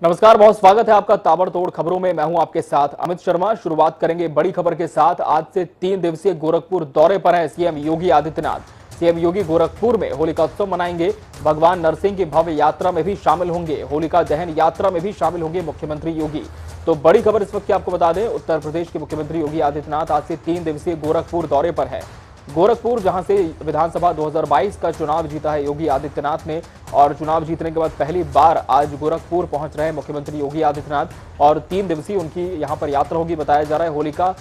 नमस्कार, बहुत स्वागत है आपका ताबड़तोड़ खबरों में। मैं हूं आपके साथ अमित शर्मा। शुरुआत करेंगे बड़ी खबर के साथ। आज से 3 दिवसीय गोरखपुर दौरे पर हैं सीएम योगी आदित्यनाथ। सीएम योगी गोरखपुर में होलिका उत्सव मनाएंगे। भगवान नरसिंह की भव्य यात्रा में भी शामिल होंगे। होलिका दहन यात्रा में भी शामिल होंगे मुख्यमंत्री योगी। तो बड़ी खबर इस वक्त की आपको बता दें, उत्तर प्रदेश के मुख्यमंत्री योगी आदित्यनाथ आज से 3 दिवसीय गोरखपुर दौरे पर है। गोरखपुर, जहां से विधानसभा 2022 का चुनाव जीता है योगी आदित्यनाथ ने, और चुनाव जीतने के बाद पहली बार आज गोरखपुर पहुंच रहे हैं मुख्यमंत्री योगी आदित्यनाथ और 3 दिवसीय उनकी यहां पर यात्रा होगी। बताया जा रहा है होलिका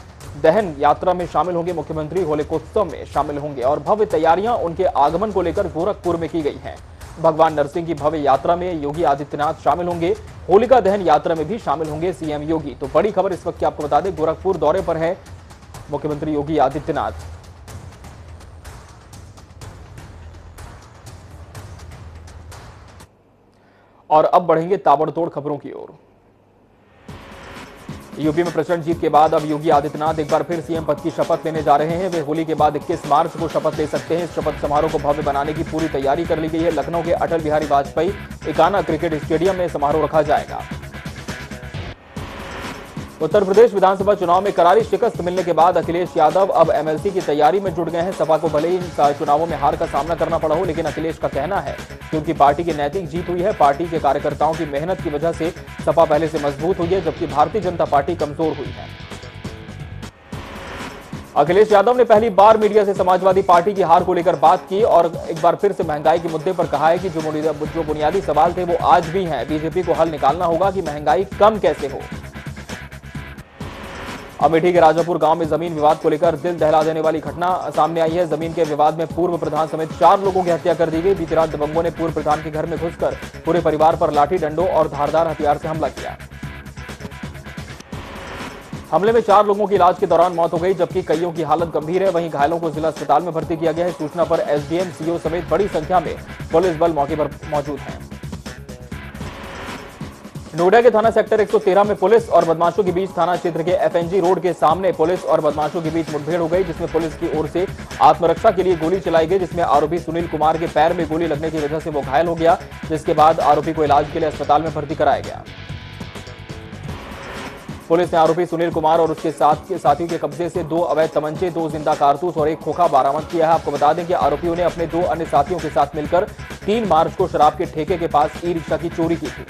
दहन यात्रा में शामिल होंगे मुख्यमंत्री, होलिकोत्सव में शामिल होंगे और भव्य तैयारियां उनके आगमन को लेकर गोरखपुर में की गई हैं। भगवान नरसिंह की भव्य यात्रा में योगी आदित्यनाथ शामिल होंगे। होलिका दहन यात्रा में भी शामिल होंगे सीएम योगी। तो बड़ी खबर इस वक्त की आपको बता दें, गोरखपुर दौरे पर है मुख्यमंत्री योगी आदित्यनाथ। और अब बढ़ेंगे ताबड़तोड़ खबरों की ओर। यूपी में प्रचंड जीत के बाद अब योगी आदित्यनाथ एक बार फिर सीएम पद की शपथ लेने जा रहे हैं। वे होली के बाद 21 मार्च को शपथ ले सकते हैं। इस शपथ समारोह को भव्य बनाने की पूरी तैयारी कर ली गई है। लखनऊ के अटल बिहारी वाजपेयी इकाना क्रिकेट स्टेडियम में समारोह रखा जाएगा। उत्तर प्रदेश विधानसभा चुनाव में करारी शिकस्त मिलने के बाद अखिलेश यादव अब एमएलसी की तैयारी में जुट गए हैं। सपा को भले ही इन चुनावों में हार का सामना करना पड़ा हो, लेकिन अखिलेश का कहना है कि उनकी पार्टी की नैतिक जीत हुई है। पार्टी के कार्यकर्ताओं की मेहनत की वजह से सपा पहले से मजबूत हुई है, जबकि भारतीय जनता पार्टी कमजोर हुई है। अखिलेश यादव ने पहली बार मीडिया से समाजवादी पार्टी की हार को लेकर बात की और एक बार फिर से महंगाई के मुद्दे पर कहा है कि जो बुनियादी सवाल थे वो आज भी हैं। बीजेपी को हल निकालना होगा कि महंगाई कम कैसे हो। अमेठी के राजापुर गांव में जमीन विवाद को लेकर दिल दहला देने वाली घटना सामने आई है। जमीन के विवाद में पूर्व प्रधान समेत 4 लोगों की हत्या कर दी गई। बीती रात दबंगों ने पूर्व प्रधान के घर में घुसकर पूरे परिवार पर लाठी डंडों और धारदार हथियार से हमला किया। हमले में 4 लोगों की इलाज के दौरान मौत हो गई, जबकि कईयों की हालत गंभीर है। वहीं घायलों को जिला अस्पताल में भर्ती किया गया है। सूचना पर एसडीएम, सीओ समेत बड़ी संख्या में पुलिस बल मौके पर मौजूद है। नोएडा के थाना सेक्टर 113 में पुलिस और बदमाशों के बीच थाना क्षेत्र के एफएनजी रोड के सामने पुलिस और बदमाशों के बीच मुठभेड़ हो गई, जिसमें पुलिस की ओर से आत्मरक्षा के लिए गोली चलाई गई, जिसमें आरोपी सुनील कुमार के पैर में गोली लगने की वजह से वो घायल हो गया, जिसके बाद आरोपी को इलाज के लिए अस्पताल में भर्ती कराया गया। पुलिस ने आरोपी सुनील कुमार और उसके साथियों के कब्जे से 2 अवैध तमंचे, 2 जिंदा कारतूस और 1 खोखा बरामद किया है। आपको बता दें कि आरोपियों ने अपने 2 अन्य साथियों के साथ मिलकर 3 मार्च को शराब के ठेके के पास ई रिक्शा की चोरी की थी।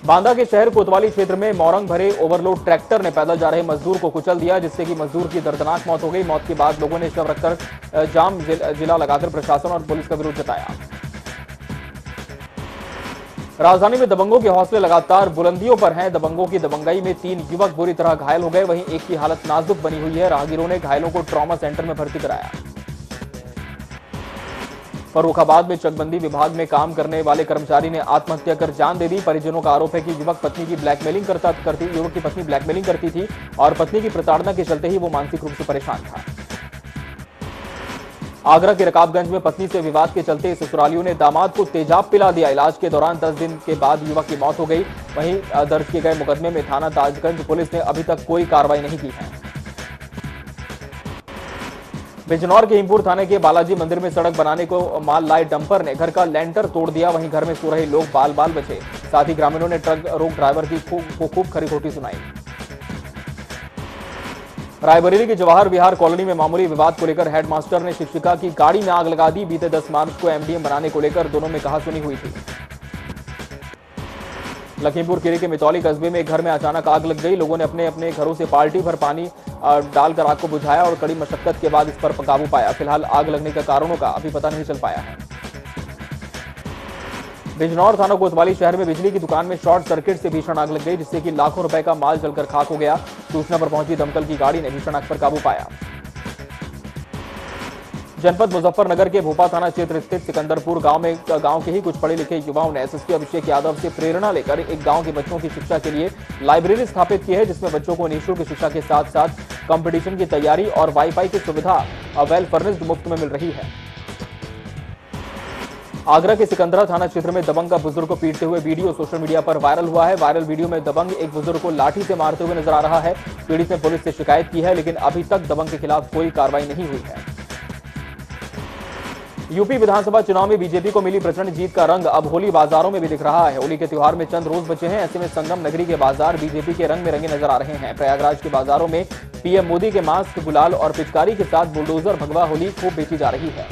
बांदा के शहर कोतवाली क्षेत्र में मोरंग भरे ओवरलोड ट्रैक्टर ने पैदल जा रहे मजदूर को कुचल दिया, जिससे कि मजदूर की दर्दनाक मौत हो गई। मौत के बाद लोगों ने शव रखकर जाम जिला लगाकर प्रशासन और पुलिस का विरोध जताया। राजधानी में दबंगों के हौसले लगातार बुलंदियों पर हैं। दबंगों की दबंगई में 3 युवक बुरी तरह घायल हो गए, वहीं एक की हालत नाजुक बनी हुई है। राहगीरों ने घायलों को ट्रॉमा सेंटर में भर्ती कराया। फर्रुखाबाद में चकबंदी विभाग में काम करने वाले कर्मचारी ने आत्महत्या कर जान दे दी। परिजनों का आरोप है कि युवक की पत्नी ब्लैकमेलिंग करती थी और पत्नी की प्रताड़ना के चलते ही वो मानसिक रूप से परेशान था। आगरा के रकाबगंज में पत्नी से विवाद के चलते ससुरालियों ने दामाद को तेजाब पिला दिया। इलाज के दौरान 10 दिन के बाद युवक की मौत हो गई। वहीं दर्ज किए गए मुकदमे में थाना ताजगंज पुलिस ने अभी तक कोई कार्रवाई नहीं की है। बिजनौर के हिमपुर थाने के बालाजी मंदिर में सड़क बनाने को माल लाए डंपर ने घर का लेंटर तोड़ दिया। वहीं घर में सो रहे लोग बाल बाल बचे। साथ ही ग्रामीणों ने ट्रक रोक ड्राइवर की खूब खरी खोटी सुनाई। रायबरेली के जवाहर विहार कॉलोनी में मामूली विवाद को लेकर हेडमास्टर ने शिक्षिका की गाड़ी में आग लगा दी। बीते 10 मार्च को एमडीएम बनाने को लेकर दोनों में कहासुनी हुई थी। लखीमपुर खीरी के मितौली कस्बे में एक घर में अचानक आग लग गई। लोगों ने अपने अपने घरों से बाल्टी भर पानी डालकर आग को बुझाया और कड़ी मशक्कत के बाद इस पर काबू पाया। फिलहाल आग लगने के कारणों का अभी पता नहीं चल पाया है। बिजनौर थाना कोतवाली शहर में बिजली की दुकान में शॉर्ट सर्किट से भीषण आग लग गई, जिससे कि लाखों रुपए का माल जलकर खाक हो गया। सूचना पर पहुंची दमकल की गाड़ी ने भीषण आग पर काबू पाया। जनपद मुजफ्फरनगर के भोपा थाना क्षेत्र स्थित सिकंदरपुर गांव के ही कुछ पढ़े लिखे युवाओं ने एसएसपी अभिषेक यादव से प्रेरणा लेकर एक गांव के बच्चों की शिक्षा के लिए लाइब्रेरी स्थापित की है, जिसमें बच्चों को निःशुल्क शिक्षा के साथ साथ कंपटीशन की तैयारी और वाईफाई की सुविधा वेल फर्निश्ड मुफ्त में मिल रही है। आगरा के सिकंदरा थाना क्षेत्र में दबंग का बुजुर्ग को पीटते हुए वीडियो सोशल मीडिया पर वायरल हुआ है। वायरल वीडियो में दबंग एक बुजुर्ग को लाठी से मारते हुए नजर आ रहा है। पीड़ित ने पुलिस से शिकायत की है, लेकिन अभी तक दबंग के खिलाफ कोई कार्रवाई नहीं हुई है। यूपी विधानसभा चुनाव में बीजेपी को मिली प्रचंड जीत का रंग अब होली बाजारों में भी दिख रहा है। होली के त्योहार में चंद रोज बचे हैं, ऐसे में संगम नगरी के बाजार बीजेपी के रंग में रंगे नजर आ रहे हैं। प्रयागराज के बाजारों में पीएम मोदी के मास्क, गुलाल और पिचकारी के साथ बुलडोजर भगवा होली खूब बेची जा रही है।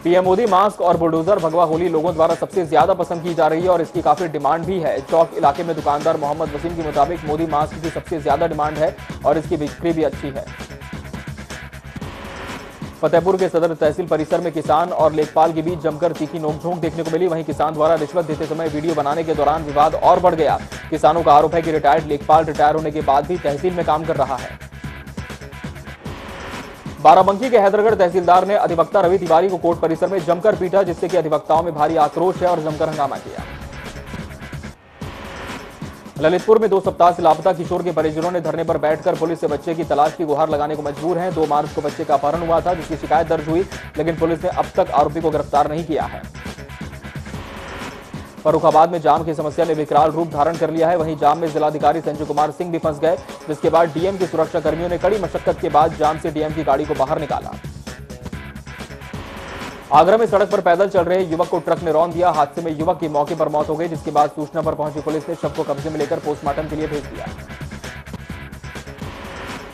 पीएम मोदी मास्क और बुलडोजर भगवा होली लोगों द्वारा सबसे ज्यादा पसंद की जा रही है और इसकी काफी डिमांड भी है। चौक इलाके में दुकानदार मोहम्मद वसीम के मुताबिक मोदी मास्क की सबसे ज्यादा डिमांड है और इसकी बिक्री भी अच्छी है। फतेहपुर के सदर तहसील परिसर में किसान और लेखपाल के बीच जमकर तीखी नोकझोंक देखने को मिली। वहीं किसान द्वारा रिश्वत देते समय वीडियो बनाने के दौरान विवाद और बढ़ गया। किसानों का आरोप है कि रिटायर्ड लेखपाल रिटायर होने के बाद भी तहसील में काम कर रहा है। बाराबंकी के हैदरगढ़ तहसीलदार ने अधिवक्ता रवि तिवारी को कोर्ट परिसर में जमकर पीटा, जिससे कि अधिवक्ताओं में भारी आक्रोश है और जमकर हंगामा किया। ललितपुर में 2 सप्ताह से लापता किशोर के परिजनों ने धरने पर बैठकर पुलिस से बच्चे की तलाश की गुहार लगाने को मजबूर हैं। 2 मार्च को बच्चे का अपहरण हुआ था, जिसकी शिकायत दर्ज हुई, लेकिन पुलिस ने अब तक आरोपी को गिरफ्तार नहीं किया है। फर्रुखाबाद में जाम की समस्या ने विकराल रूप धारण कर लिया है। वहीं जाम में जिलाधिकारी संजय कुमार सिंह भी फंस गए, जिसके बाद डीएम के सुरक्षा कर्मियों ने कड़ी मशक्कत के बाद जाम से डीएम की गाड़ी को बाहर निकाला। आगरा में सड़क पर पैदल चल रहे युवक को ट्रक ने रौंद दिया। हादसे में युवक की मौके पर मौत हो गई, जिसके बाद सूचना पर पहुंची पुलिस ने शव को कब्जे में लेकर पोस्टमार्टम के लिए भेज दिया।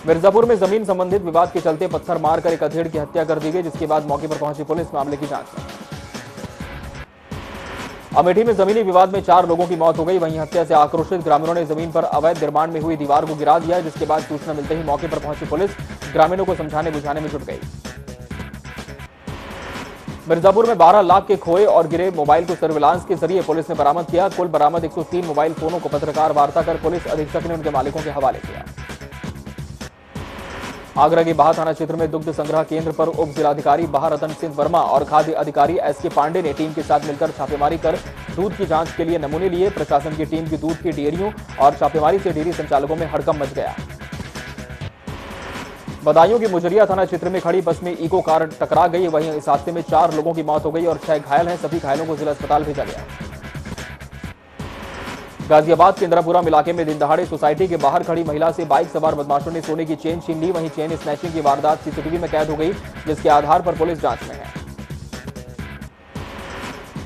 मिर्जापुर में जमीन संबंधित विवाद के चलते पत्थर मारकर एक अधेड़ की हत्या कर दी गई, जिसके बाद मौके पर पहुंची पुलिस मामले की जांच में। अमेठी में जमीनी विवाद में 4 लोगों की मौत हो गई। वहीं हत्या से आक्रोशित ग्रामीणों ने जमीन पर अवैध निर्माण में हुई दीवार को गिरा दिया, जिसके बाद सूचना मिलते ही मौके पर पहुंची पुलिस ग्रामीणों को समझाने बुझाने में जुट गई। मिर्जापुर में 12 लाख के खोए और गिरे मोबाइल को सर्विलांस के जरिए पुलिस ने बरामद किया। कुल बरामद 103 मोबाइल फोनों को पत्रकार वार्ता कर पुलिस अधीक्षक ने उनके मालिकों के हवाले किया। आगरा के बाह थाना क्षेत्र में दुग्ध संग्रह केंद्र पर उप जिलाधिकारी बाह रतन सिंह वर्मा और खाद्य अधिकारी एसके पांडे ने टीम के साथ मिलकर छापेमारी कर दूध की जांच के लिए नमूने लिए। प्रशासन की टीम की दूध की डेयरियों और छापेमारी से डेयरी संचालकों में हड़कंप मच गया। बदायूं की मुजरिया थाना क्षेत्र में खड़ी बस में इको कार टकरा गई। वहीं इस हादसे में 4 लोगों की मौत हो गई और 6 घायल हैं। सभी घायलों को जिला अस्पताल भेजा गया। गाजियाबाद के इंदिरापुरम इलाके में दिन दहाड़े सोसाइटी के बाहर खड़ी महिला से बाइक सवार बदमाशों ने सोने की चेन छीन ली। वहीं चेन स्नैचिंग की वारदात सीसीटीवी में कैद हो गई, जिसके आधार पर पुलिस जांच में है।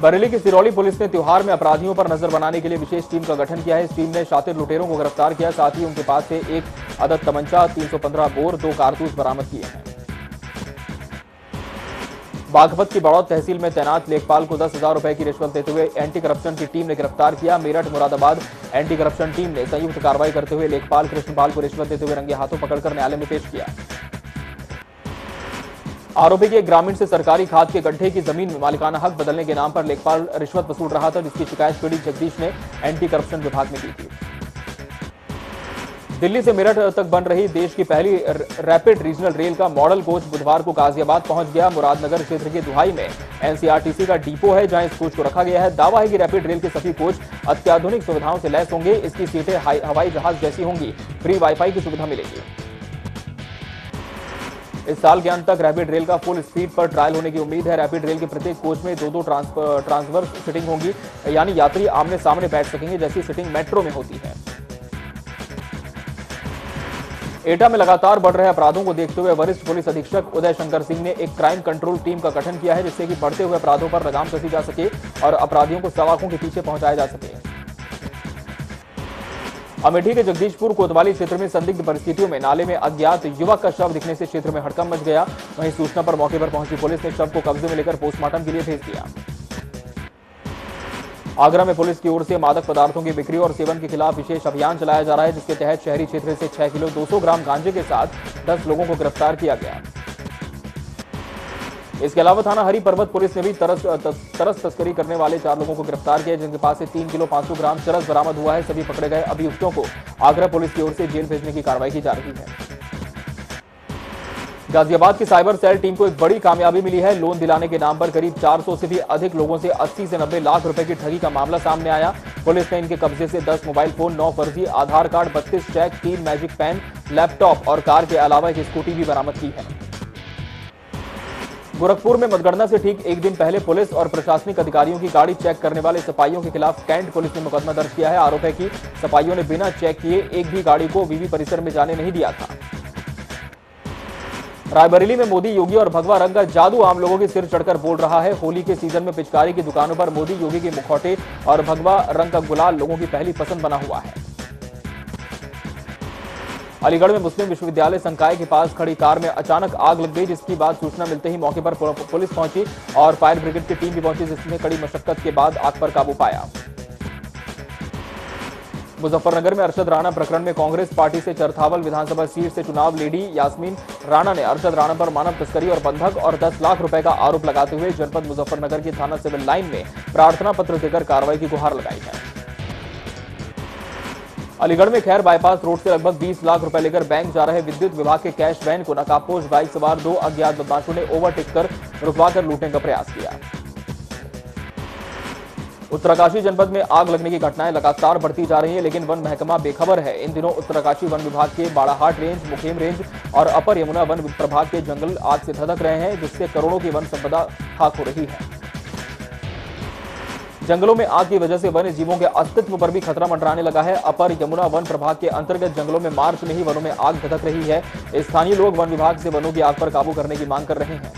बरेली की सिरौली पुलिस ने त्योहार में अपराधियों पर नजर बनाने के लिए विशेष टीम का गठन किया है। इस टीम ने शातिर लुटेरों को गिरफ्तार किया, साथ ही उनके पास से 1 अदद तमंचा, 315 बोर, 2 कारतूस बरामद किए हैं। बागपत की बड़ौद तहसील में तैनात लेखपाल को 10,000 रुपए की रिश्वत देते हुए एंटी करप्शन की टीम ने गिरफ्तार किया। Meerut Moradabad anti corruption team ने संयुक्त कार्रवाई करते हुए लेखपाल कृष्णपाल को रिश्वत देते हुए रंगे हाथों पकड़कर न्यायालय में पेश किया। आरोपी के ग्रामीण से सरकारी खाद के गड्ढे की जमीन में मालिकाना हक बदलने के नाम पर लेखपाल रिश्वत वसूल रहा था, जिसकी शिकायत पीड़ित जगदीश ने एंटी करप्शन विभाग में की थी। दिल्ली से मेरठ तक बन रही देश की पहली रैपिड रीजनल रेल का मॉडल कोच बुधवार को गाजियाबाद पहुंच गया। मुरादनगर क्षेत्र के दुहाई में एनसीआरटीसी का डिपो है, जहां इस कोच को रखा गया है। दावा है कि रैपिड रेल के सभी कोच अत्याधुनिक सुविधाओं से लैस होंगे। इसकी सीटें हवाई जहाज जैसी होंगी। फ्री वाईफाई की सुविधा मिलेगी। इस साल के अंत तक रैपिड रेल का फुल स्पीड पर ट्रायल होने की उम्मीद है। रैपिड रेल के प्रत्येक कोच में 2-2 ट्रांसवर्स सीटिंग होंगी, यानी यात्री आमने सामने बैठ सकेंगे, जैसी सीटिंग मेट्रो में होती है। एटा में लगातार बढ़ रहे अपराधों को देखते हुए वरिष्ठ पुलिस अधीक्षक उदय शंकर सिंह ने एक क्राइम कंट्रोल टीम का गठन किया है, जिससे कि बढ़ते हुए अपराधों पर लगाम कसी जा सके और अपराधियों को सलाखों के पीछे पहुंचाया जा सके। अमेठी के जगदीशपुर कोतवाली क्षेत्र में संदिग्ध परिस्थितियों में नाले में अज्ञात युवक का शव दिखने से क्षेत्र में हड़कंप मच गया। वहीं सूचना पर मौके पर पहुंची पुलिस ने शव को कब्जे में लेकर पोस्टमार्टम के लिए भेज दिया। आगरा में पुलिस की ओर से मादक पदार्थों की बिक्री और सेवन के खिलाफ विशेष अभियान चलाया जा रहा है, जिसके तहत शहरी क्षेत्र से 6 किलो 200 ग्राम गांजे के साथ 10 लोगों को गिरफ्तार किया गया। इसके अलावा थाना हरी पर्वत पुलिस ने भी तरस तस्करी करने वाले 4 लोगों को गिरफ्तार किया, जिनके पास से 3 किलो 500 ग्राम चरस बरामद हुआ है। सभी पकड़े गए अभियुक्तों को आगरा पुलिस की ओर से जेल भेजने की कार्रवाई की जा रही है। गाजियाबाद की साइबर सेल टीम को एक बड़ी कामयाबी मिली है। लोन दिलाने के नाम पर करीब 400 से भी अधिक लोगों से 80 से 90 लाख रुपए की ठगी का मामला सामने आया। पुलिस ने इनके कब्जे से 10 मोबाइल फोन, 9 फर्जी Aadhaar card, 32 cheque, 3 magic pen, laptop और कार के अलावा एक स्कूटी भी बरामद की है। गोरखपुर में मतगणना से ठीक एक दिन पहले पुलिस और प्रशासनिक अधिकारियों की गाड़ी चेक करने वाले सिपाहियों के खिलाफ कैंट पुलिस ने मुकदमा दर्ज किया है। आरोप है कि सिपाहियों ने बिना चेक किए एक भी गाड़ी को वीवी परिसर में जाने नहीं दिया था। रायबरेली में मोदी, योगी और भगवा रंग का जादू आम लोगों के सिर चढ़कर बोल रहा है। होली के सीजन में पिचकारी की दुकानों पर मोदी, योगी के मुखौटे और भगवा रंग का गुलाल लोगों की पहली पसंद बना हुआ है। अलीगढ़ में मुस्लिम विश्वविद्यालय संकाय के पास खड़ी कार में अचानक आग लग गई, जिसकी बाद सूचना मिलते ही मौके पर पुलिस पहुंची और फायर ब्रिगेड की टीम भी पहुंची, जिसने कड़ी मशक्कत के बाद आग पर काबू पाया। मुजफ्फरनगर में अरशद राणा प्रकरण में कांग्रेस पार्टी से चरथावल विधानसभा सीट से चुनाव लेडी यास्मीन राणा ने अरशद राणा पर मानव तस्करी और बंधक और 10 लाख रुपए का आरोप लगाते हुए जनपद मुजफ्फरनगर की थाना सिविल लाइन में प्रार्थना पत्र देकर कार्रवाई की गुहार लगाई है। अलीगढ़ में खैर बाईपास रोड से लगभग 20 लाख रुपए लेकर बैंक जा रहे विद्युत विभाग के कैश वैन को नकाबपोश बाइक सवार 2 अज्ञात बदमाशों ने ओवरटेक कर रुकवाकर लूटने का प्रयास किया। उत्तरकाशी जनपद में आग लगने की घटनाएं लगातार बढ़ती जा रही हैं, लेकिन वन महकमा बेखबर है। इन दिनों उत्तरकाशी वन विभाग के बाड़ाहाट रेंज, मुखेम रेंज और अपर यमुना वन प्रभाग के जंगल आग से धधक रहे हैं, जिससे करोड़ों की वन संपदा खाक हो रही है। जंगलों में आग की वजह से वन्य जीवों के अस्तित्व पर भी खतरा मंडराने लगा है। अपर यमुना वन प्रभाग के अंतर्गत जंगलों में मार्च में ही वनों में आग धधक रही है। स्थानीय लोग वन विभाग से वनों की आग पर काबू करने की मांग कर रहे हैं।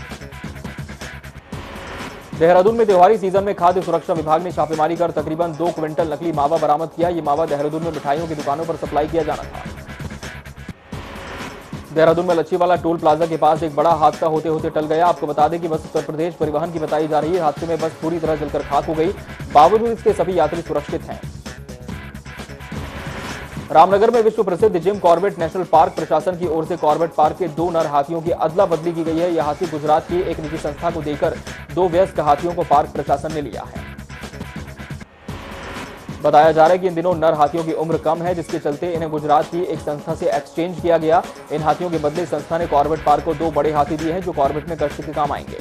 देहरादून में त्योहारी सीजन में खाद्य सुरक्षा विभाग ने छापेमारी कर तकरीबन 2 क्विंटल नकली मावा बरामद किया। ये मावा देहरादून में मिठाइयों की दुकानों पर सप्लाई किया जाना था। देहरादून में लच्छीवाला टोल प्लाजा के पास एक बड़ा हादसा होते होते टल गया। आपको बता दें कि बस उत्तर प्रदेश परिवहन की बताई जा रही है। हादसे में बस पूरी तरह जलकर खाक हो गई, बावजूद इसके सभी यात्री सुरक्षित हैं। रामनगर में विश्व प्रसिद्ध जिम कॉर्बेट नेशनल पार्क प्रशासन की ओर से कॉर्बेट पार्क के 2 नर हाथियों की अदला बदली की गई है। यह हाथी गुजरात की एक निजी संस्था को देकर 2 वयस्क हाथियों को पार्क प्रशासन ने लिया है। बताया जा रहा है कि इन दिनों नर हाथियों की उम्र कम है, जिसके चलते इन्हें गुजरात की एक संस्था से एक्सचेंज किया गया। इन हाथियों के बदले संस्था ने कॉर्बेट पार्क को 2 बड़े हाथी दिए हैं, जो कॉर्बेट में गश्त के काम आएंगे।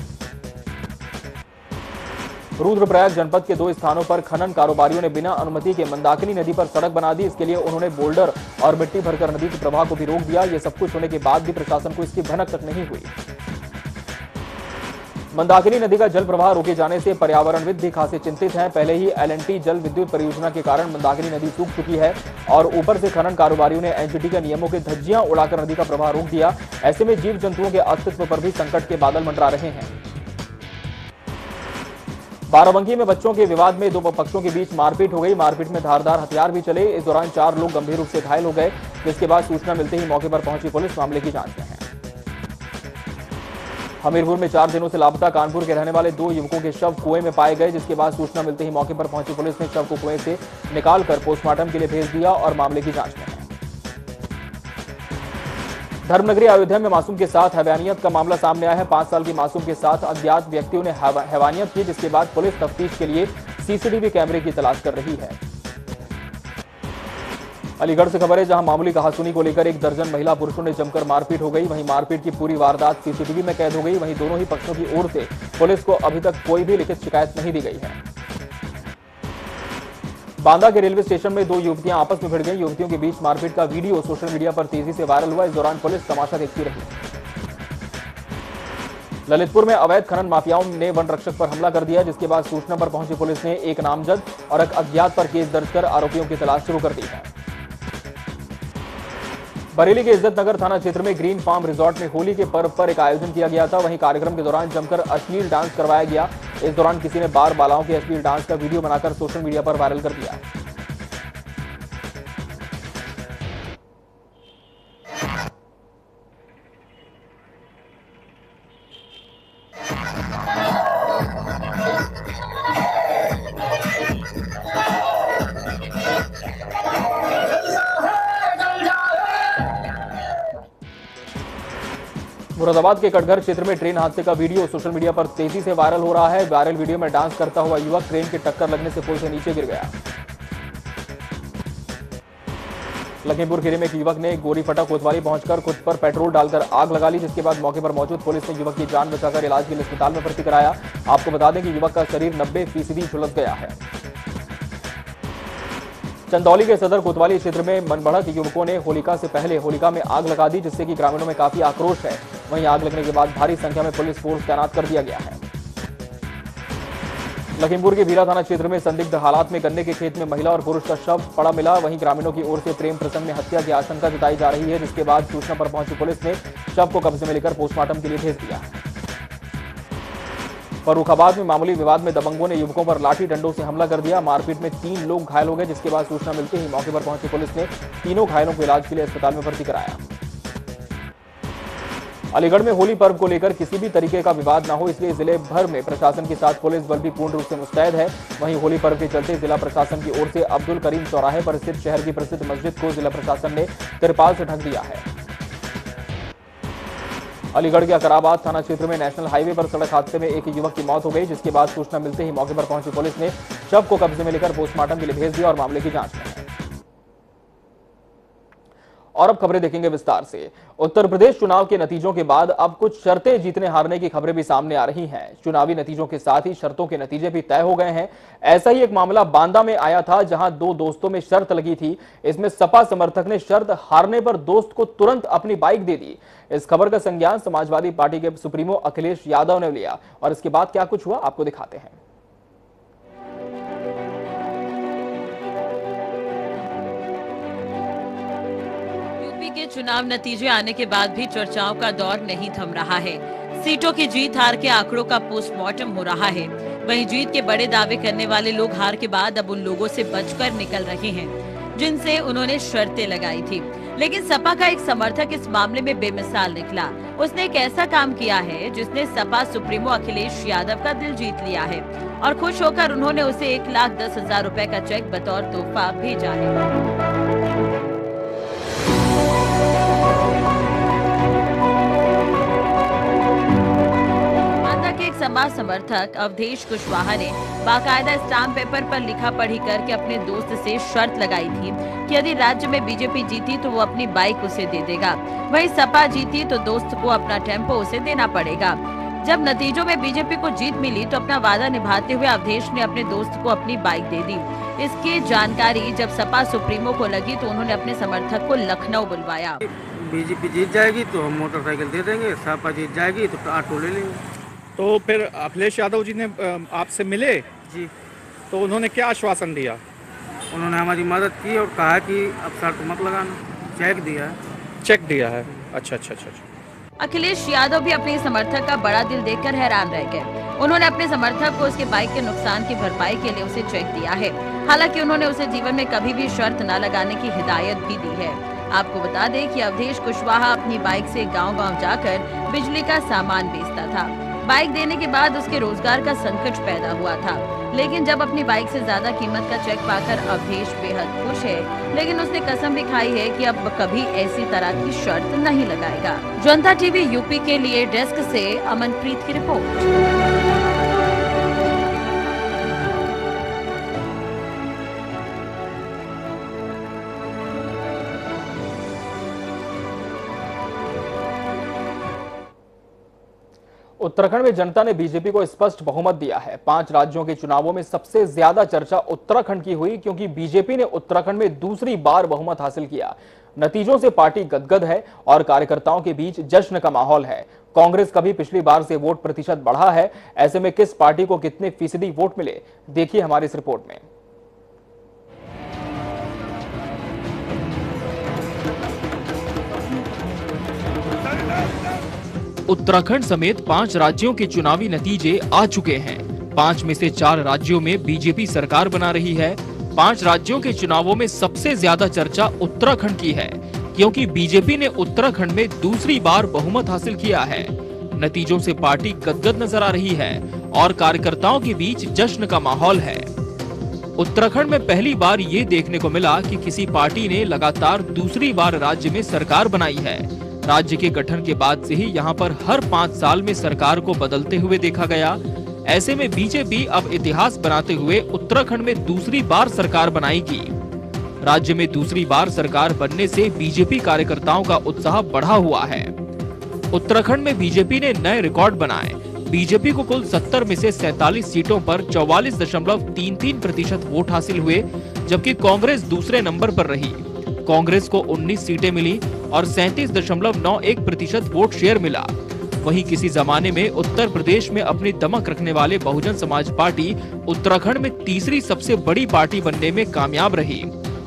रुद्रप्रयाग जनपद के 2 स्थानों पर खनन कारोबारियों ने बिना अनुमति के मंदाकिनी नदी पर सड़क बना दी। इसके लिए उन्होंने बोल्डर और मिट्टी भरकर नदी के प्रवाह को भी रोक दिया। ये सब कुछ होने के बाद भी प्रशासन को इसकी भनक तक नहीं हुई। मंदाकिनी नदी का जल प्रवाह रोके जाने से पर्यावरणविद भी खासे चिंतित हैं। पहले ही एलएनटी जल विद्युत परियोजना के कारण मंदाकिनी नदी सूख चुकी है और ऊपर से खनन कारोबारियों ने एनजीटी के नियमों के धज्जियां उड़ाकर नदी का प्रवाह रोक दिया। ऐसे में जीव जंतुओं के अस्तित्व पर भी संकट के बादल मंडरा रहे हैं। बाराबंकी में बच्चों के विवाद में 2 पक्षों के बीच मारपीट हो गई। मारपीट में धारदार हथियार भी चले। इस दौरान 4 लोग गंभीर रूप से घायल हो गए, जिसके बाद सूचना मिलते ही मौके पर पहुंची पुलिस मामले की जांच में है। हमीरपुर में 4 दिनों से लापता कानपुर के रहने वाले 2 युवकों के शव कुएं में पाए गए, जिसके बाद सूचना मिलते ही मौके पर पहुंची पुलिस ने शव को कुएं से निकालकर पोस्टमार्टम के लिए भेज दिया और मामले की जांच में है। धर्मनगरी अयोध्या में मासूम के साथ हैवानियत का मामला सामने आया है। 5 साल की मासूम के साथ अज्ञात व्यक्तियों ने हैवानियत की, जिसके बाद पुलिस तफ्तीश के लिए सीसीटीवी कैमरे की तलाश कर रही है। अलीगढ़ से खबर है, जहां मामूली कहासुनी को लेकर 1 दर्जन महिला पुरुषों ने जमकर मारपीट हो गई। वहीं मारपीट की पूरी वारदात सीसीटीवी में कैद हो गई। वहीं दोनों ही पक्षों की ओर से पुलिस को अभी तक कोई भी लिखित शिकायत नहीं दी गई है। बांदा के रेलवे स्टेशन में 2 युवतियां आपस में भिड़ गईं। युवतियों के बीच मारपीट का वीडियो सोशल मीडिया पर तेजी से वायरल हुआ। इस दौरान पुलिस तमाशा देखती रही। ललितपुर में अवैध खनन माफियाओं ने वन रक्षक पर हमला कर दिया, जिसके बाद सूचना पर पहुंची पुलिस ने एक नामजद और एक अज्ञात पर केस दर्ज कर आरोपियों की तलाश शुरू कर दी है। बरेली के इज्जत नगर थाना क्षेत्र में ग्रीन फार्म रिजॉर्ट में होली के पर्व पर एक आयोजन किया गया था। वहीं कार्यक्रम के दौरान जमकर अश्लील डांस करवाया गया। इस दौरान किसी ने बार बालाओं के अश्लील डांस का वीडियो बनाकर सोशल मीडिया पर वायरल कर दिया। मुरादाबाद के कटघर क्षेत्र में ट्रेन हादसे का वीडियो सोशल मीडिया पर तेजी से वायरल हो रहा है। वायरल वीडियो में डांस करता हुआ युवक ट्रेन की टक्कर लगने से पुल से नीचे गिर गया। लखीमपुर खीरी में एक युवक ने गोरीफटा कोतवाली पहुंचकर खुद पर पेट्रोल डालकर आग लगा ली, जिसके बाद मौके पर मौजूद पुलिस ने युवक की जान बचाकर इलाज के लिए अस्पताल में भर्ती कराया। आपको बता दें कि युवक का शरीर 90% झुलस गया है। चंदौली के सदर कोतवाली क्षेत्र में मनबढ़त युवकों ने होलिका से पहले होलिका में आग लगा दी, जिससे कि ग्रामीणों में काफी आक्रोश है। वहीं आग लगने के बाद भारी संख्या में पुलिस फोर्स तैनात कर दिया गया है। लखीमपुर के भीरा थाना क्षेत्र में संदिग्ध हालात में गन्ने के खेत में महिला और पुरुष का शव पड़ा मिला। वहीं ग्रामीणों की ओर से प्रेम प्रसंग में हत्या की आशंका जताई जा रही है, जिसके बाद सूचना पर पहुंची पुलिस ने शव को कब्जे में लेकर पोस्टमार्टम के लिए भेज दिया है। फर्रुखाबाद में मामूली विवाद में दबंगों ने युवकों पर लाठी डंडों से हमला कर दिया। मारपीट में 3 लोग घायल हो गए, जिसके बाद सूचना मिलते ही मौके पर पहुंची पुलिस ने तीनों घायलों को इलाज के लिए अस्पताल में भर्ती कराया। अलीगढ़ में होली पर्व को लेकर किसी भी तरीके का विवाद न हो, इसलिए जिले भर में प्रशासन के साथ पुलिस बल भी पूर्ण रूप से मुस्तैद है। वहीं होली पर्व के चलते जिला प्रशासन की ओर से अब्दुल करीम चौराहे पर स्थित शहर की प्रसिद्ध मस्जिद को जिला प्रशासन ने तिरपाल से ढक दिया है। अलीगढ़ के अकराबाद थाना क्षेत्र में नेशनल हाईवे पर सड़क हादसे में एक युवक की मौत हो गई, जिसके बाद सूचना मिलते ही मौके पर पहुंची पुलिस ने शव को कब्जे में लेकर पोस्टमार्टम के लिए भेज दिया और मामले की जांच में है। और अब खबरें देखेंगे विस्तार से। उत्तर प्रदेश चुनाव के नतीजों के बाद अब कुछ शर्तें जीतने हारने की खबरें भी सामने आ रही हैं। चुनावी नतीजों के साथ ही शर्तों के नतीजे भी तय हो गए हैं। ऐसा ही एक मामला बांदा में आया था, जहां 2 दोस्तों में शर्त लगी थी। इसमें सपा समर्थक ने शर्त हारने पर दोस्त को तुरंत अपनी बाइक दे दी। इस खबर का संज्ञान समाजवादी पार्टी के सुप्रीमो अखिलेश यादव ने लिया और इसके बाद क्या कुछ हुआ आपको दिखाते हैं। के चुनाव नतीजे आने के बाद भी चर्चाओं का दौर नहीं थम रहा है। सीटों की जीत हार के आंकड़ों का पोस्टमार्टम हो रहा है। वहीं जीत के बड़े दावे करने वाले लोग हार के बाद अब उन लोगों से बचकर निकल रहे हैं जिनसे उन्होंने शर्तें लगाई थी। लेकिन सपा का एक समर्थक इस मामले में बेमिसाल निकला। उसने एक ऐसा काम किया है जिसने सपा सुप्रीमो अखिलेश यादव का दिल जीत लिया है और खुश होकर उन्होंने उसे 1,10,000 रुपए का चेक बतौर तोहफा भेजा है। सपा समर्थक अवधेश कुशवाहा ने बाकायदा स्टाम्प पेपर पर लिखा पढ़ी करके अपने दोस्त से शर्त लगाई थी कि यदि राज्य में बीजेपी जीती तो वो अपनी बाइक उसे दे देगा, वहीं सपा जीती तो दोस्त को अपना टेम्पो उसे देना पड़ेगा। जब नतीजों में बीजेपी को जीत मिली तो अपना वादा निभाते हुए अवधेश ने अपने दोस्त को अपनी बाइक दे दी। इसकी जानकारी जब सपा सुप्रीमो को लगी तो उन्होंने अपने समर्थक को लखनऊ बुलवाया। बीजेपी जीत जाएगी तो हम मोटरसाइकिल दे देंगे, सपा जीत जाएगी तो ऑटो ले लेंगे। तो फिर अखिलेश यादव जी ने आपसे मिले जी, तो उन्होंने क्या आश्वासन दिया? उन्होंने हमारी मदद की और कहा कि अब शर्त मत लगाना, चेक दिया है। चेक दिया है? अच्छा अच्छा अच्छा। अखिलेश यादव भी अपने समर्थक का बड़ा दिल देखकर हैरान रह गए। उन्होंने अपने समर्थक को उसके बाइक के नुकसान की भरपाई के लिए उसे चेक दिया है। हालांकि उन्होंने उसे जीवन में कभी भी शर्त न लगाने की हिदायत भी दी है। आपको बता दें कि अवधेश कुशवाहा अपनी बाइक से गांव-गांव जाकर बिजली का सामान बेचता था। बाइक देने के बाद उसके रोजगार का संकट पैदा हुआ था, लेकिन जब अपनी बाइक से ज्यादा कीमत का चेक पाकर अवधेश बेहद खुश है। लेकिन उसने कसम भी खाई है कि अब कभी ऐसी तरह की शर्त नहीं लगाएगा। जनता टीवी यूपी के लिए डेस्क से अमनप्रीत की रिपोर्ट। उत्तराखंड में जनता ने बीजेपी को स्पष्ट बहुमत दिया है। 5 राज्यों के चुनावों में सबसे ज्यादा चर्चा उत्तराखंड की हुई, क्योंकि बीजेपी ने उत्तराखंड में दूसरी बार बहुमत हासिल किया। नतीजों से पार्टी गदगद है और कार्यकर्ताओं के बीच जश्न का माहौल है। कांग्रेस का भी पिछली बार से वोट प्रतिशत बढ़ा है। ऐसे में किस पार्टी को कितने फीसदी वोट मिले, देखिए हमारी इस रिपोर्ट में। उत्तराखंड समेत 5 राज्यों के चुनावी नतीजे आ चुके हैं। 5 में से 4 राज्यों में बीजेपी सरकार बना रही है। 5 राज्यों के चुनावों में सबसे ज्यादा चर्चा उत्तराखंड की है, क्योंकि बीजेपी ने उत्तराखंड में दूसरी बार बहुमत हासिल किया है। नतीजों से पार्टी गदगद नजर आ रही है और कार्यकर्ताओं के बीच जश्न का माहौल है। उत्तराखंड में पहली बार ये देखने को मिला कि किसी पार्टी ने लगातार दूसरी बार राज्य में सरकार बनाई है। राज्य के गठन के बाद से ही यहाँ पर हर 5 साल में सरकार को बदलते हुए देखा गया। ऐसे में बीजेपी अब इतिहास बनाते हुए उत्तराखंड में दूसरी बार सरकार बनाएगी। राज्य में दूसरी बार सरकार बनने से बीजेपी कार्यकर्ताओं का उत्साह बढ़ा हुआ है। उत्तराखंड में बीजेपी ने नए रिकॉर्ड बनाए। बीजेपी को कुल 70 में से 47 सीटों पर 44.33% वोट हासिल हुए, जबकि कांग्रेस दूसरे नंबर पर रही। कांग्रेस को 19 सीटें मिली और 37.91% वोट शेयर मिला। वहीं किसी जमाने में उत्तर प्रदेश में अपनी दमक रखने वाले बहुजन समाज पार्टी उत्तराखंड में तीसरी सबसे बड़ी पार्टी बनने में कामयाब रही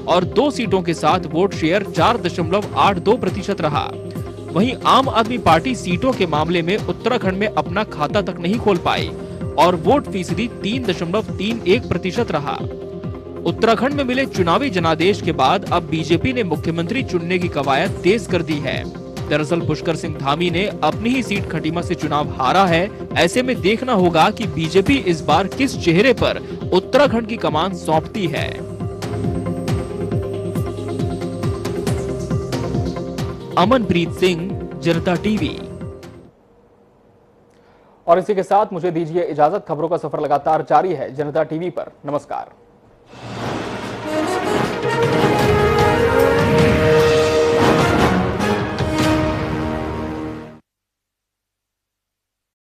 और 2 सीटों के साथ वोट शेयर 4.82% रहा। वहीं आम आदमी पार्टी सीटों के मामले में उत्तराखंड में अपना खाता तक नहीं खोल पाई और वोट फीसदी 3.31% रहा। उत्तराखंड में मिले चुनावी जनादेश के बाद अब बीजेपी ने मुख्यमंत्री चुनने की कवायद तेज कर दी है। दरअसल पुष्कर सिंह धामी ने अपनी ही सीट खटीमा से चुनाव हारा है। ऐसे में देखना होगा कि बीजेपी इस बार किस चेहरे पर उत्तराखंड की कमान सौंपती है। अमनप्रीत सिंह, जनता टीवी। और इसी के साथ मुझे दीजिए इजाजत। खबरों का सफर लगातार जारी है जनता टीवी पर। नमस्कार।